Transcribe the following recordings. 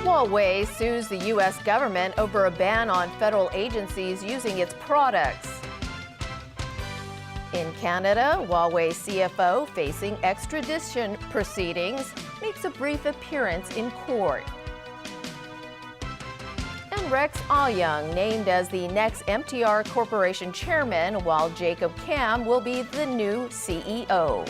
Huawei sues the U.S. government over a ban on federal agencies using its products. In Canada, Huawei CFO facing extradition proceedings makes a brief appearance in court. And Rex Alyung named as the next MTR Corporation chairman, while Jacob Kam will be the new CEO.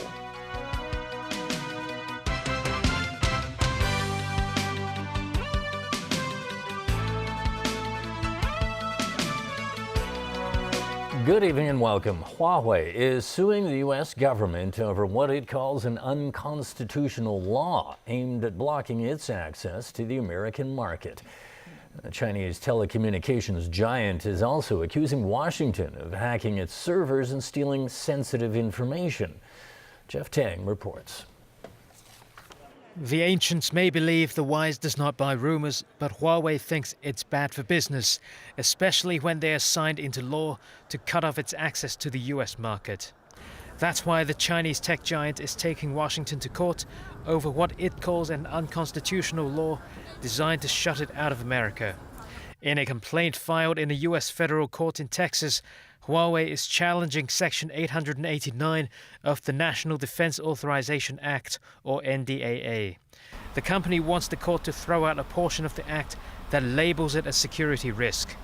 Good evening and welcome. Huawei is suing the U.S. government over what it calls an unconstitutional law aimed at blocking its access to the American market. The Chinese telecommunications giant is also accusing Washington of hacking its servers and stealing sensitive information. Jeff Tang reports. The ancients may believe the wise does not buy rumors, but Huawei thinks it's bad for business, especially when they are signed into law to cut off its access to the US market. That's why the Chinese tech giant is taking Washington to court over what it calls an unconstitutional law designed to shut it out of America. In a complaint filed in a US federal court in Texas, Huawei is challenging Section 889 of the National Defense Authorization Act, or NDAA. The company wants the court to throw out a portion of the act that labels it a security risk.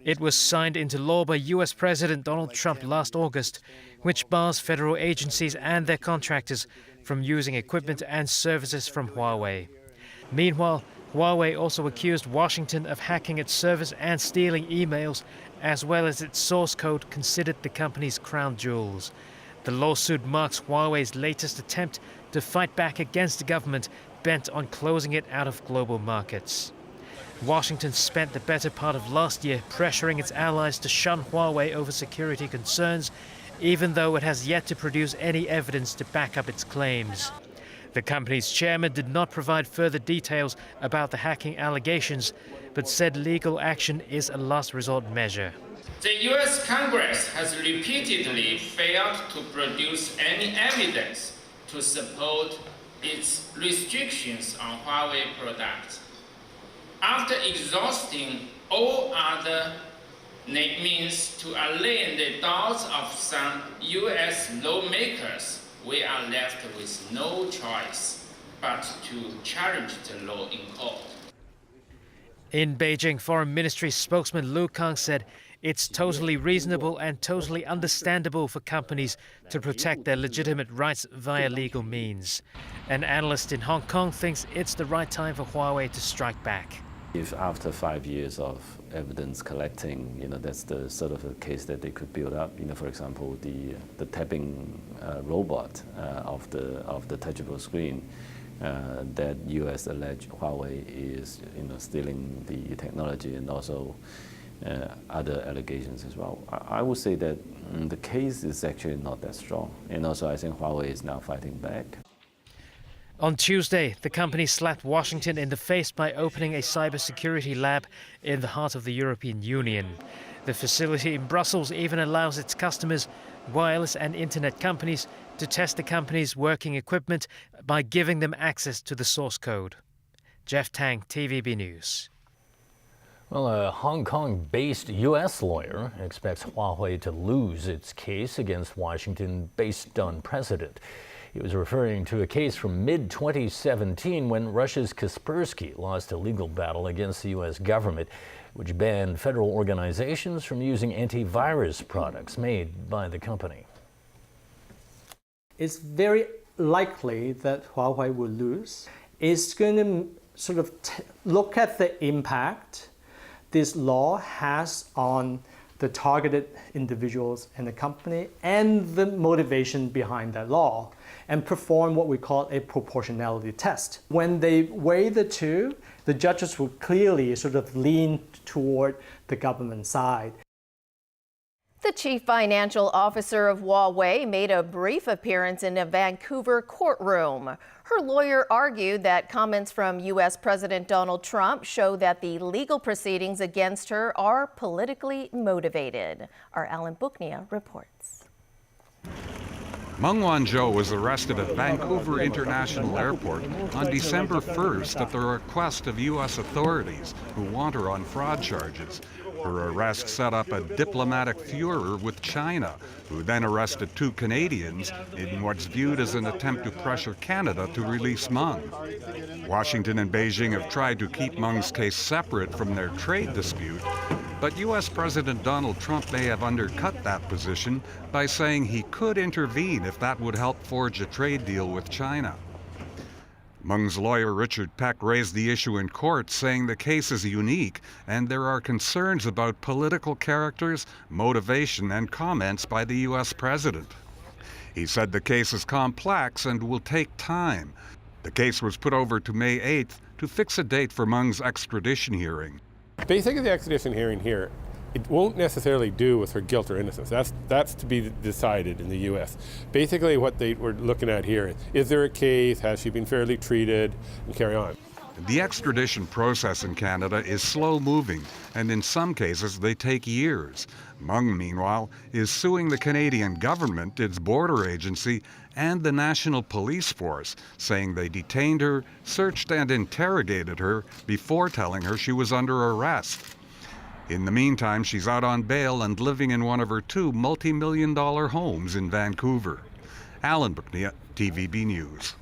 It was signed into law by US President Donald Trump last August, which bars federal agencies and their contractors from using equipment and services from Huawei. Meanwhile, Huawei also accused Washington of hacking its servers and stealing emails, as well as its source code considered the company's crown jewels. The lawsuit marks Huawei's latest attempt to fight back against the government bent on closing it out of global markets. Washington spent the better part of last year pressuring its allies to shun Huawei over security concerns, even though it has yet to produce any evidence to back up its claims. The company's chairman did not provide further details about the hacking allegations, but said legal action is a last resort measure. The U.S. Congress has repeatedly failed to produce any evidence to support its restrictions on Huawei products. After exhausting all other means to allay the doubts of some U.S. lawmakers, we are left with no choice but to challenge the law in court. In Beijing, Foreign Ministry spokesman Lu Kang said it's totally reasonable and totally understandable for companies to protect their legitimate rights via legal means. An analyst in Hong Kong thinks it's the right time for Huawei to strike back. If after 5 years of evidence collecting, that's the sort of a case that they could build up. For example, the tapping robot of the touchable screen that U.S. alleged Huawei is, stealing the technology, and also other allegations as well. I would say that the case is actually not that strong, and also I think Huawei is now fighting back. On Tuesday, the company slapped Washington in the face by opening a cybersecurity lab in the heart of the European Union. The facility in Brussels even allows its customers, wireless and internet companies, to test the company's working equipment by giving them access to the source code. Jeff Tang, TVB News. Well, a Hong Kong-based U.S. lawyer expects Huawei to lose its case against Washington based on precedent. He was referring to a case from mid-2017 when Russia's Kaspersky lost a legal battle against the U.S. government, which banned federal organizations from using antivirus products made by the company. It's very likely that Huawei will lose. It's going to sort of look at the impact this law has on the targeted individuals in the company and the motivation behind that law, and perform what we call a proportionality test. When they weigh the two, the judges will clearly sort of lean toward the government side. The chief financial officer of Huawei made a brief appearance in a Vancouver courtroom. Her lawyer argued that comments from U.S. President Donald Trump show that the legal proceedings against her are politically motivated. Our Alan Booknia reports. Meng Wanzhou was arrested at Vancouver International Airport on December 1st at the request of U.S. authorities who want her on fraud charges. Her arrest set up a diplomatic furor with China, who then arrested 2 Canadians in what's viewed as an attempt to pressure Canada to release Meng. Washington and Beijing have tried to keep Meng's case separate from their trade dispute, but U.S. President Donald Trump may have undercut that position by saying he could intervene if that would help forge a trade deal with China. Meng's lawyer Richard Peck raised the issue in court, saying the case is unique and there are concerns about political characters, motivation, and comments by the U.S. president. He said the case is complex and will take time. The case was put over to May 8th to fix a date for Meng's extradition hearing. Basically, the extradition hearing here, it won't necessarily do with her guilt or innocence. That's to be decided in the U.S. Basically, what they were looking at here is there a case, has she been fairly treated, and carry on. The extradition process in Canada is slow-moving, and in some cases they take years. Meng, meanwhile, is suing the Canadian government, its border agency, and the National Police Force, saying they detained her, searched and interrogated her before telling her she was under arrest. In the meantime, she's out on bail and living in one of her 2 multi-million-dollar homes in Vancouver. Alan Bucknia, TVB News.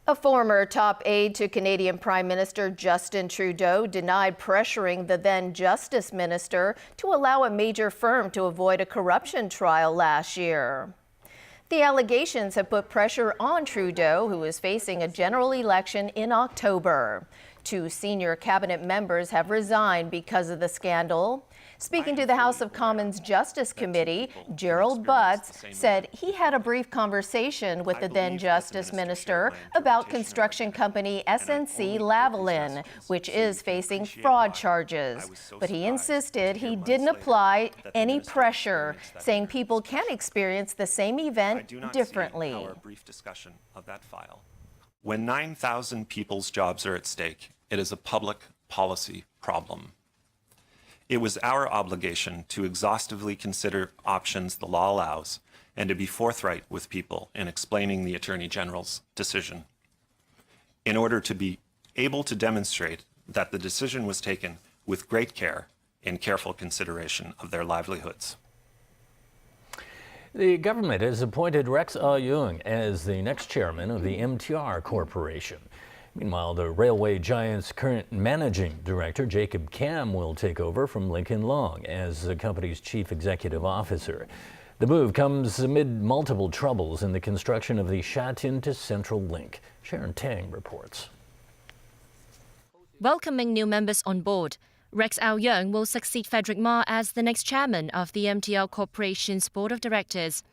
A former top aide to Canadian Prime Minister Justin Trudeau denied pressuring the then Justice Minister to allow a major firm to avoid a corruption trial last year. The allegations have put pressure on Trudeau, who is facing a general election in October. 2 senior cabinet members have resigned because of the scandal. Speaking to the House of Commons Justice Committee, Gerald Butts said he had a brief conversation with the then Justice Minister about construction company SNC-Lavalin, which is facing fraud charges. But he insisted he didn't apply any pressure, saying people can experience the same event differently. When 9,000 people's jobs are at stake, it is a public policy problem. It was our obligation to exhaustively consider options the law allows and to be forthright with people in explaining the Attorney General's decision, in order to be able to demonstrate that the decision was taken with great care in careful consideration of their livelihoods. The government has appointed Rex Au-Yeung as the next chairman of the MTR Corporation. Meanwhile, the railway giant's current managing director, Jacob Kam, will take over from Lincoln Long as the company's chief executive officer. The move comes amid multiple troubles in the construction of the Shatin to Central Link. Sharon Tang reports. Welcoming new members on board, Rex Au-Yeung will succeed Frederick Ma as the next chairman of the MTR Corporation's board of directors.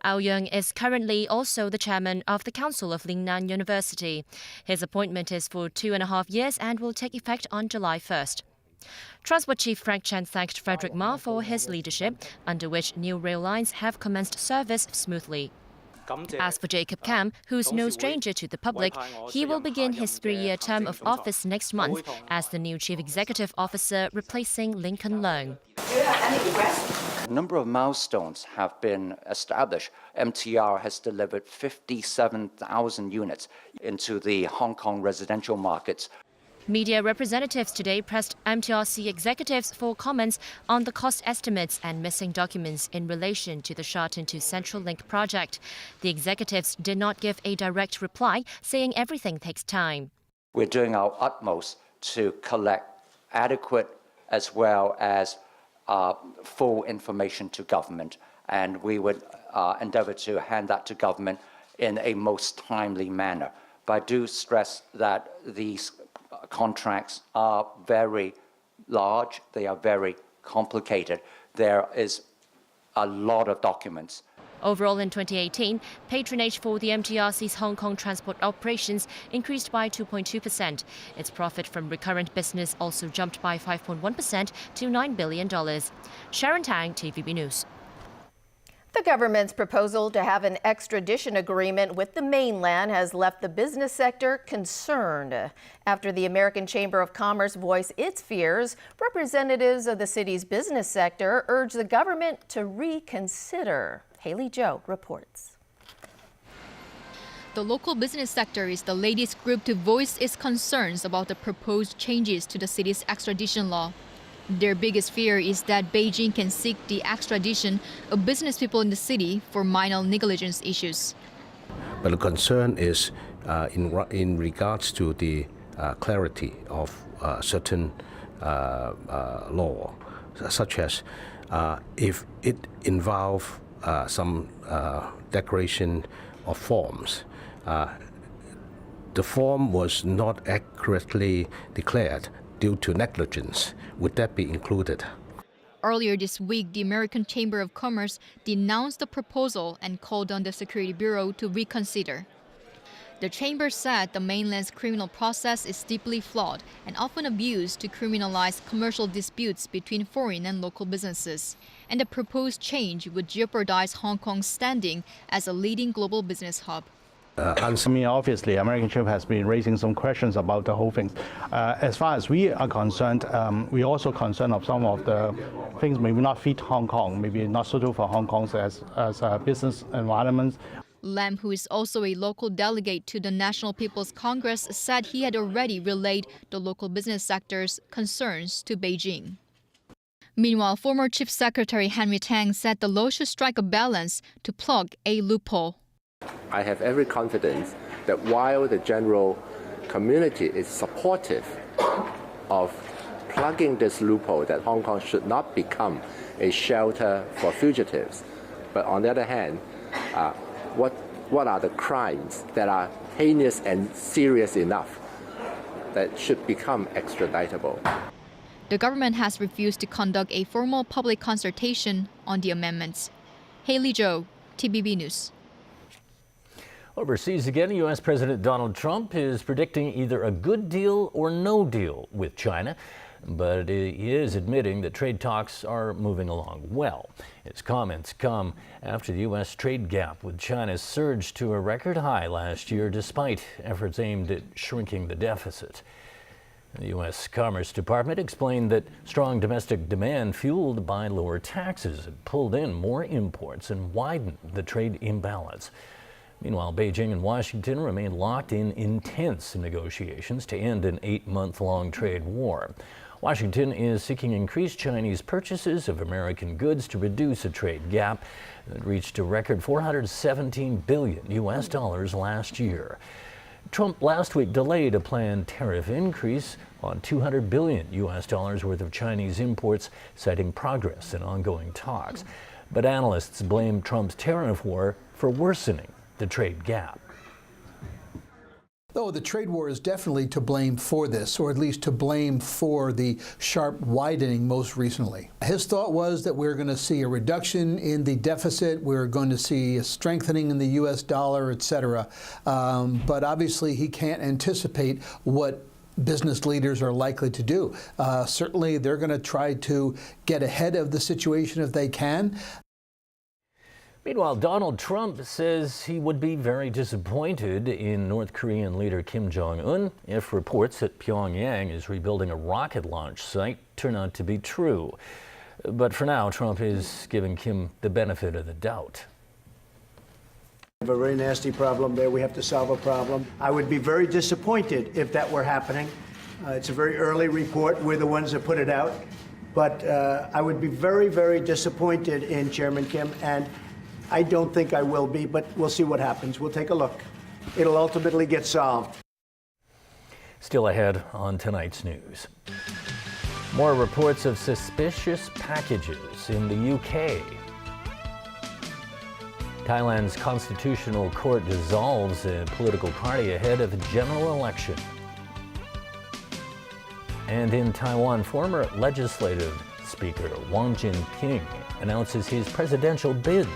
Au-Yeung is currently also the chairman of the Council of Lingnan University. His appointment is for 2.5 years and will take effect on July 1st. Transport Chief Frank Chen thanked Frederick Ma for his leadership, under which new rail lines have commenced service smoothly. As for Jacob Kam, who's no stranger to the public, he will begin his 3-year term of office next month as the new chief executive officer, replacing Lincoln Leung. Do you have any regrets? A number of milestones have been established. MTR has delivered 57,000 units into the Hong Kong residential markets. Media representatives today pressed MTRC executives for comments on the cost estimates and missing documents in relation to the Shatin to Central Link project. The executives did not give a direct reply, saying everything takes time. We're doing our utmost to collect adequate as well as full information to government, and we would endeavour to hand that to government in a most timely manner. But I do stress that these contracts are very large, they are very complicated. There is a lot of documents. Overall in 2018, patronage for the MTRC's Hong Kong transport operations increased by 2.2%. Its profit from recurrent business also jumped by 5.1% to $9 billion. Sharon Tang, TVB News. The government's proposal to have an extradition agreement with the mainland has left the business sector concerned. After the American Chamber of Commerce voiced its fears, representatives of the city's business sector urged the government to reconsider. Haley Joe reports. the local business sector is the latest group to voice its concerns about the proposed changes to the city's extradition law. Their biggest fear is that Beijing can seek the extradition of business people in the city for minor negligence issues. But the concern is in regards to the clarity of certain law, such as if it involves some declaration of forms, the form was not accurately declared due to negligence. Would that be included? Earlier this week, the American Chamber of Commerce denounced the proposal and called on the Security Bureau to reconsider. The chamber said the mainland's criminal process is deeply flawed and often abused to criminalize commercial disputes between foreign and local businesses. And the proposed change would jeopardize Hong Kong's standing as a leading global business hub. Obviously, American Chamber has been raising some questions about the whole thing. As far as we are concerned, we also concerned of some of the things maybe not fit Hong Kong, maybe not suitable for Hong Kong's as a business environment. Lam, who is also a local delegate to the National People's Congress, said he had already relayed the local business sector's concerns to Beijing. Meanwhile, former Chief Secretary Henry Tang said the law should strike a balance to plug a loophole. I have every confidence that while the general community is supportive of plugging this loophole, that Hong Kong should not become a shelter for fugitives, but on the other hand, what are the crimes that are heinous and serious enough that should become extraditable? The government has refused to conduct a formal public consultation on the amendments. Haley Zhou, TVB News. Overseas again, U.S. President Donald Trump is predicting either a good deal or no deal with China, but he is admitting that trade talks are moving along well. His comments come after the U.S. trade gap with China surged to a record high last year despite efforts aimed at shrinking the deficit. The U.S. Commerce Department explained that strong domestic demand fueled by lower taxes had pulled in more imports and widened the trade imbalance. Meanwhile, Beijing and Washington remain locked in intense negotiations to end an 8-month-long trade war. Washington is seeking increased Chinese purchases of American goods to reduce a trade gap that reached a record $417 billion last year. Trump last week delayed a planned tariff increase on $200 billion worth of Chinese imports, citing progress in ongoing talks. But analysts blame Trump's tariff war for worsening the trade gap. Though the trade war is definitely to blame for this, or at least to blame for the sharp widening most recently. His thought was that we're going to see a reduction in the deficit, we're going to see a strengthening in the U.S. dollar, etc. But obviously he can't anticipate what business leaders are likely to do. Certainly they're going to try to get ahead of the situation if they can. Meanwhile, Donald Trump says he would be very disappointed in North Korean leader Kim Jong-un if reports that Pyongyang is rebuilding a rocket launch site turn out to be true. But for now, Trump is giving Kim the benefit of the doubt. We have a very nasty problem there. We have to solve a problem. I would be very disappointed if that were happening. It's a very early report. We're the ones that put it out. But I would be very, very disappointed in Chairman Kim, and I don't think I will be, but we'll see what happens. We'll take a look. It'll ultimately get solved. Still ahead on tonight's news. More reports of suspicious packages in the UK. Thailand's constitutional court dissolves a political party ahead of a general election. And in Taiwan, former legislative speaker Wang Jinping announces his presidential bid.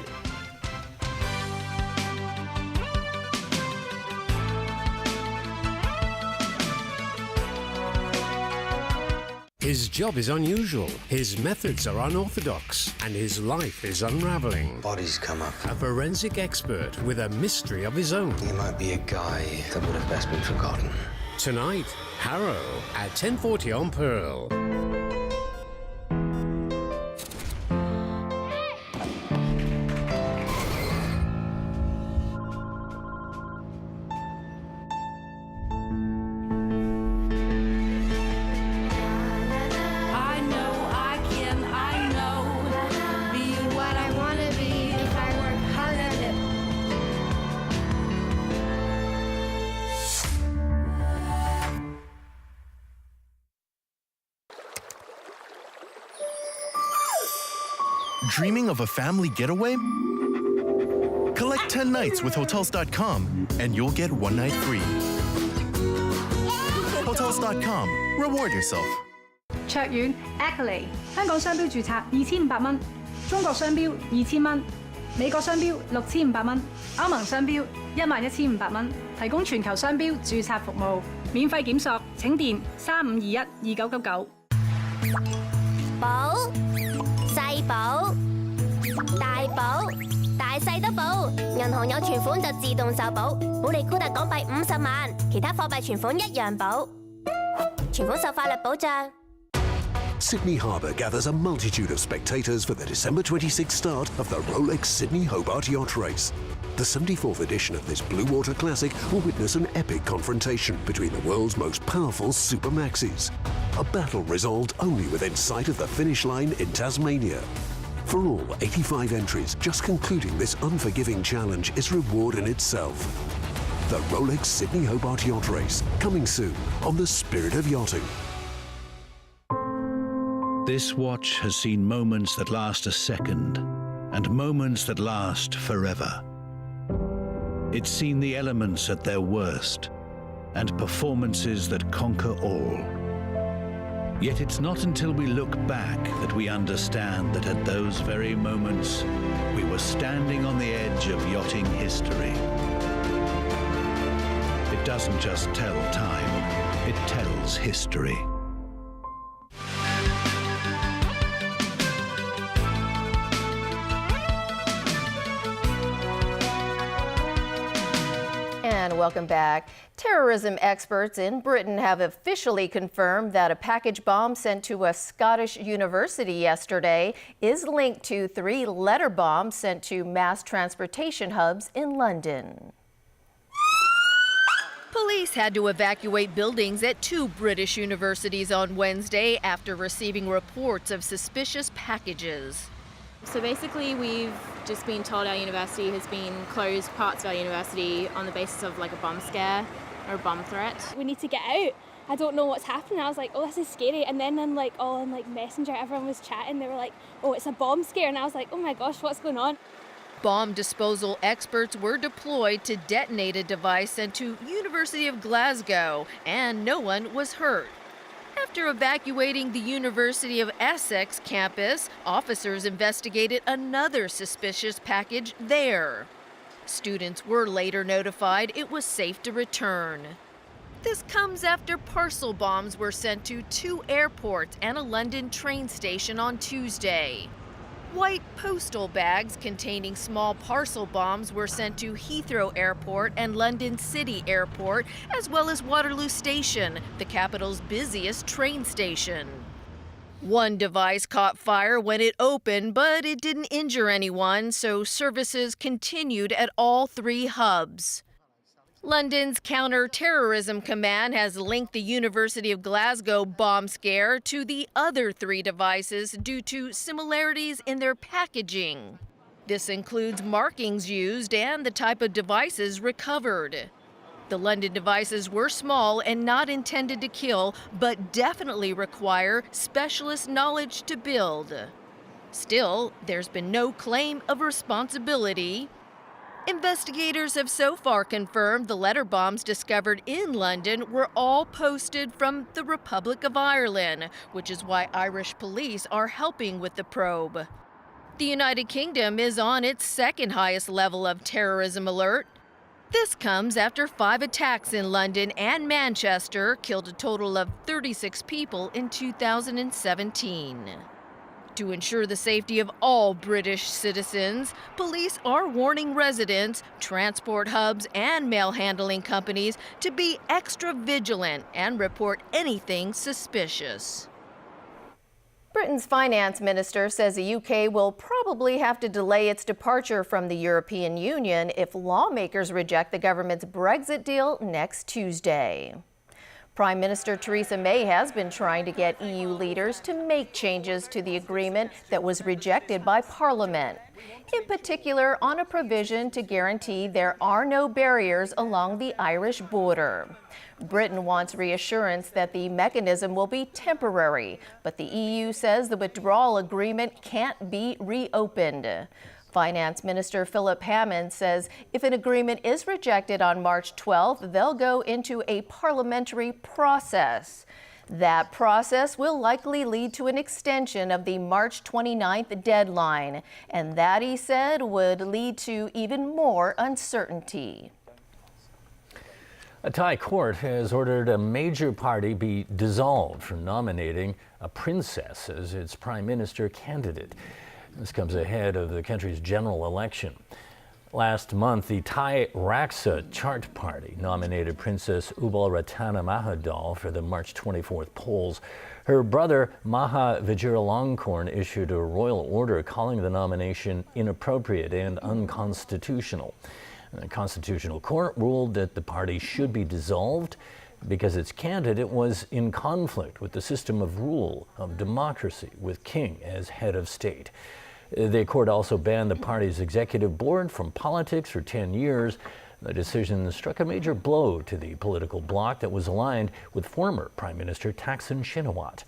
His job is unusual, his methods are unorthodox, and his life is unraveling. Bodies come up. A forensic expert with a mystery of his own. He might be a guy that would have best been forgotten. Tonight, Harrow at 10:40 on Pearl. Dreaming of a family getaway? Collect 10 nights with Hotels.com and you'll get one night free. Hotels.com. Reward yourself. 卓遠 Ackley 香港商標註冊2500蚊，中國商標2000蚊，美國商標6500蚊，歐盟商標11500蚊，提供全球商標註冊服務，免費檢索，請電35212999。保細保大保大細都保，銀行有存款就自動受保，保利高達港幣50萬，其他貨幣存款一樣保，存款受法律保障。 Sydney Harbour gathers a multitude of spectators for the December 26th start of the Rolex Sydney Hobart Yacht Race. The 74th edition of this Blue Water Classic will witness an epic confrontation between the world's most powerful super maxis. A battle resolved only within sight of the finish line in Tasmania. For all 85 entries, just concluding this unforgiving challenge is reward in itself. The Rolex Sydney Hobart Yacht Race, coming soon on the Spirit of Yachting. This watch has seen moments that last a second and moments that last forever. It's seen the elements at their worst and performances that conquer all. Yet it's not until we look back that we understand that at those very moments, we were standing on the edge of yachting history. It doesn't just tell time, it tells history. And welcome back. Terrorism experts in Britain have officially confirmed that a package bomb sent to a Scottish university yesterday is linked to 3 letter bombs sent to mass transportation hubs in London. Police had to evacuate buildings at 2 British universities on Wednesday after receiving reports of suspicious packages. So basically we've just been told our university has been closed parts of our university on the basis of like a bomb scare or a bomb threat. We need to get out. I don't know what's happening. I was like, oh, this is scary. And then on Messenger, everyone was chatting. They were like, oh, it's a bomb scare. And I was like, oh my gosh, what's going on? Bomb disposal experts were deployed to detonate a device sent to University of Glasgow, and no one was hurt. After evacuating the University of Essex campus, officers investigated another suspicious package there. Students were later notified it was safe to return. This comes after parcel bombs were sent to 2 airports and a London train station on Tuesday. White postal bags containing small parcel bombs were sent to Heathrow Airport and London City Airport, as well as Waterloo Station, the capital's busiest train station. One device caught fire when it opened, but it didn't injure anyone, so services continued at all 3 hubs. London's Counter-Terrorism Command has linked the University of Glasgow bomb scare to the other 3 devices due to similarities in their packaging. This includes markings used and the type of devices recovered. The London devices were small and not intended to kill, but definitely require specialist knowledge to build. Still, there's been no claim of responsibility. Investigators have so far confirmed the letter bombs discovered in London were all posted from the Republic of Ireland, which is why Irish police are helping with the probe. The United Kingdom is on its 2nd highest level of terrorism alert. This comes after 5 attacks in London and Manchester killed a total of 36 people in 2017. To ensure the safety of all British citizens, police are warning residents, transport hubs, and mail handling companies to be extra vigilant and report anything suspicious. Britain's finance minister says the UK will probably have to delay its departure from the European Union if lawmakers reject the government's Brexit deal next Tuesday. Prime Minister Theresa May has been trying to get EU leaders to make changes to the agreement that was rejected by Parliament, in particular on a provision to guarantee there are no barriers along the Irish border. Britain wants reassurance that the mechanism will be temporary, but the EU says the withdrawal agreement can't be reopened. Finance Minister Philip Hammond says if an agreement is rejected on March 12th, they'll go into a parliamentary process. That process will likely lead to an extension of the March 29th deadline, and that, he said, would lead to even more uncertainty. A Thai court has ordered a major party be dissolved for nominating a princess as its prime minister candidate. This comes ahead of the country's general election. Last month, the Thai Raksa Chart Party nominated Princess Ubal-Ratana Mahadol for the March 24th polls. Her brother, Maha Vajiralongkorn, issued a royal order calling the nomination inappropriate and unconstitutional. The Constitutional Court ruled that the party should be dissolved because its candidate was in conflict with the system of rule of democracy, with King as head of state. The court also banned the party's executive board from politics for 10 years. The decision struck a major blow to the political bloc that was aligned with former Prime Minister Thaksin Shinawatra.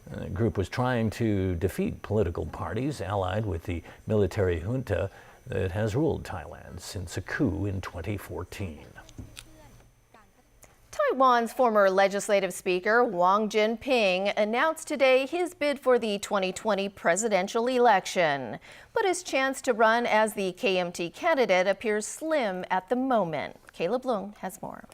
The group was trying to defeat political parties allied with the military junta that has ruled Thailand since a coup in 2014. Taiwan's former legislative speaker Wang Jinping announced today his bid for the 2020 presidential election, but his chance to run as the KMT candidate appears slim at the moment. Caleb Leung has more.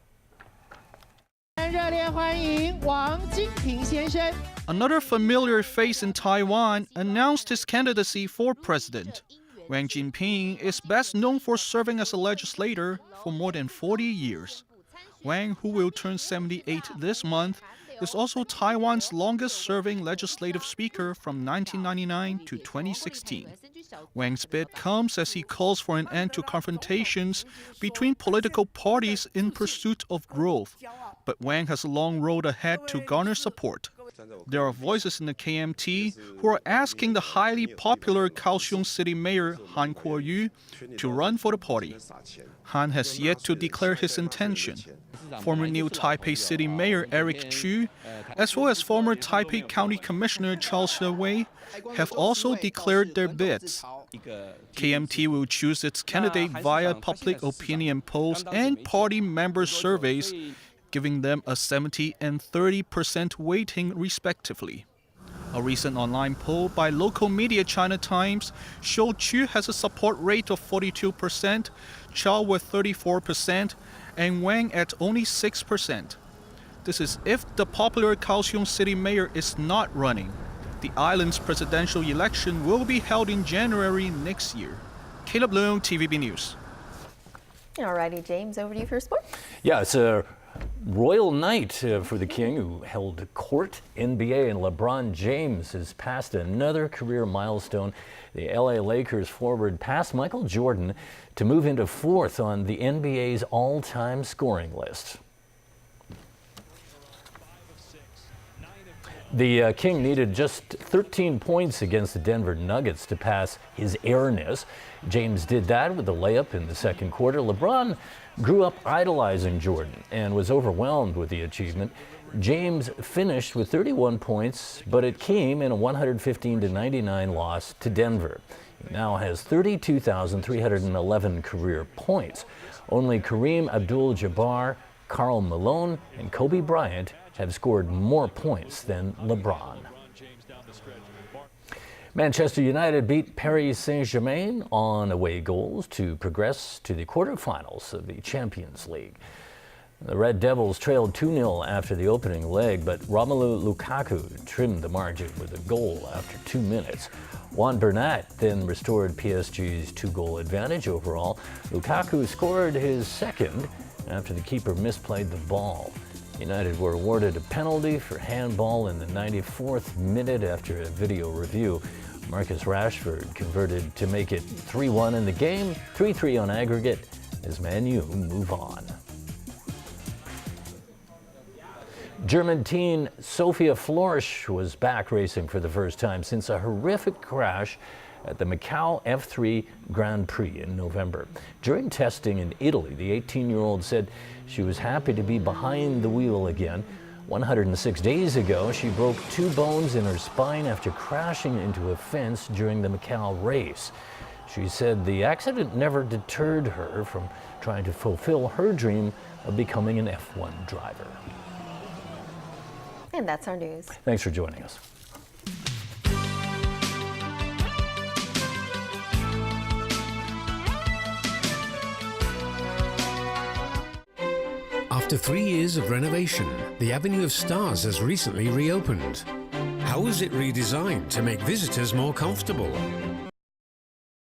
Another familiar face in Taiwan announced his candidacy for president. Wang Jinping is best known for serving as a legislator for more than 40 years. Wang, who will turn 78 this month, is also Taiwan's longest-serving legislative speaker from 1999 to 2016. Wang's bid comes as he calls for an end to confrontations between political parties in pursuit of growth. But Wang has a long road ahead to garner support. There are voices in the KMT who are asking the highly popular Kaohsiung City Mayor Han Kuo-yu to run for the party. Han has yet to declare his intention. Former New Taipei City Mayor Eric Chu, as well as former Taipei County Commissioner Charles Wei, have also declared their bids. KMT will choose its candidate via public opinion polls and party member surveys, giving them a 70% and 30% weighting respectively. A recent online poll by local media China Times showed Chu has a support rate of 42%, Chow with 34%, and Wang at only 6%. This is if the popular Kaohsiung City Mayor is not running. The island's presidential election will be held in January next year. Caleb Leung, TVB News. Alrighty, James, over to you for sport. Yeah, it's a royal night for the king, who held court. NBA and LeBron James has passed another career milestone. The LA Lakers forward passed Michael Jordan to move into fourth on the NBA's all-time scoring list. The King needed just 13 points against the Denver Nuggets to pass his airness. James did that with a layup in the second quarter. LeBron grew up idolizing Jordan and was overwhelmed with the achievement. James finished with 31 points, but it came in a 115-99 loss to Denver. He now has 32,311 career points. Only Kareem Abdul-Jabbar, Karl Malone, and Kobe Bryant have scored more points than LeBron. Manchester United beat Paris Saint-Germain on away goals to progress to the quarterfinals of the Champions League. The Red Devils trailed 2-0 after the opening leg, but Romelu Lukaku trimmed the margin with a goal after 2 minutes. Juan Bernat then restored PSG's 2-goal advantage overall. Lukaku scored his second after the keeper misplayed the ball. United were awarded a penalty for handball in the 94th minute after a video review. Marcus Rashford converted to make it 3-1 in the game, 3-3 on aggregate as Man U move on. German teen Sophia Florsch was back racing for the first time since a horrific crash at the Macau F3 Grand Prix in November. During testing in Italy, the 18-year-old said she was happy to be behind the wheel again. 106 days ago, she broke 2 bones in her spine after crashing into a fence during the Macau race. She said the accident never deterred her from trying to fulfill her dream of becoming an F1 driver. And that's our news. Thanks for joining us. After 3 years of renovation, the Avenue of Stars has recently reopened. How was it redesigned to make visitors more comfortable?